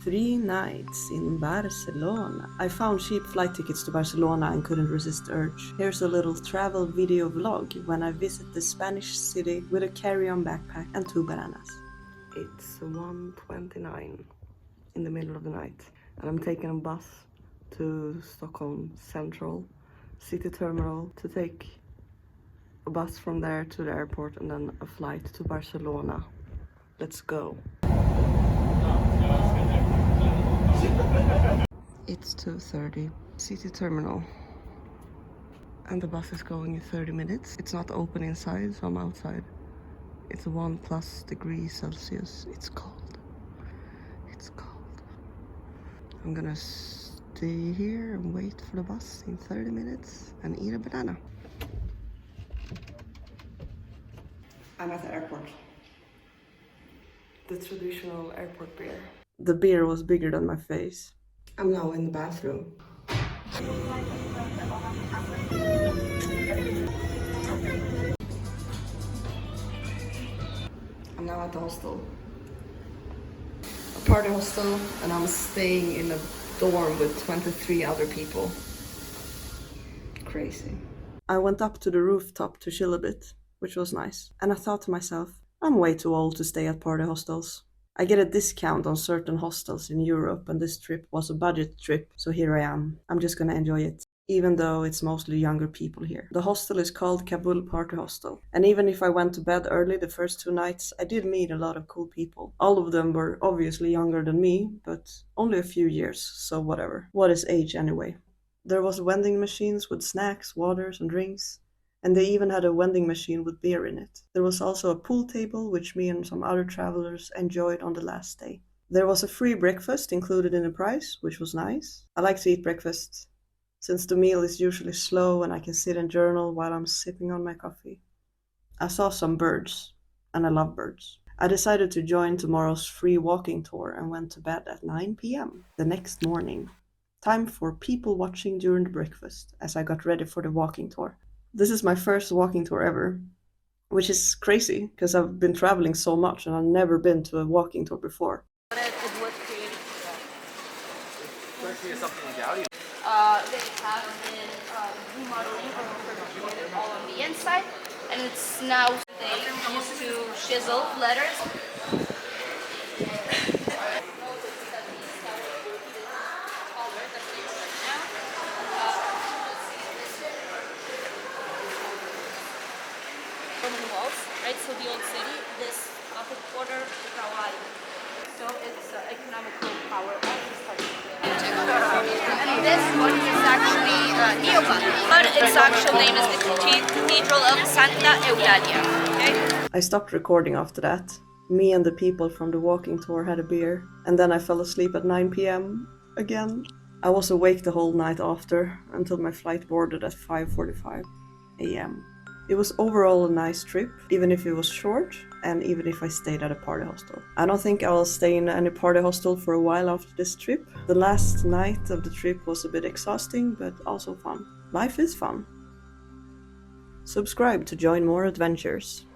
3 nights in Barcelona. I found cheap flight tickets to Barcelona and couldn't resist the urge. Here's a little travel video vlog when I visit the Spanish city with a carry-on backpack and 2 bananas. It's 1:29 in the middle of the night and I'm taking a bus to Stockholm Central City Terminal to take a bus from there to the airport and then a flight to Barcelona. Let's go. It's 2:30, City Terminal, and the bus is going in 30 minutes. It's not open inside, so I'm outside. It's 1+ degrees Celsius. It's cold. It's cold. I'm gonna stay here and wait for the bus in 30 minutes and eat a banana. I'm at the airport. The traditional airport beer. The beer was bigger than my face. I'm now in the bathroom. I'm now at the hostel. A party hostel, and I'm staying in a dorm with 23 other people. Crazy. I went up to the rooftop to chill a bit, which was nice. And I thought to myself, I'm way too old to stay at party hostels. I get a discount on certain hostels in Europe and this trip was a budget trip, so here I am. I'm just gonna enjoy it, even though it's mostly younger people here. The hostel is called Kabul Party Hostel, and even if I went to bed early the first 2 nights, I did meet a lot of cool people. All of them were obviously younger than me, but only a few years, so whatever. What is age anyway? There was vending machines with snacks, waters and drinks. And they even had a vending machine with beer in it. There was also a pool table, which me and some other travelers enjoyed on the last day. There was a free breakfast included in the price, which was nice. I like to eat breakfast, since the meal is usually slow and I can sit and journal while I'm sipping on my coffee. I saw some birds, and I love birds. I decided to join tomorrow's free walking tour and went to bed at 9 p.m. the next morning. Time for people watching during the breakfast, as I got ready for the walking tour. This is my first walking tour ever, which is crazy because I've been traveling so much and I've never been to a walking tour before. They have been remodeling or refurbishing all on the inside, and it's now they used to chisel letters. Walls, right? So the old city, this upper quarter, so it's economical power of this country. And this one is actually neo-Gothic, but its actual name is the Cathedral of Santa Eulalia. Okay? I stopped recording after that. Me and the people from the walking tour had a beer, and then I fell asleep at 9 p.m. again. I was awake the whole night after, until my flight boarded at 5:45 a.m. It was overall a nice trip, even if it was short, and even if I stayed at a party hostel. I don't think I'll stay in any party hostel for a while after this trip. The last night of the trip was a bit exhausting, but also fun. Life is fun. Subscribe to join more adventures.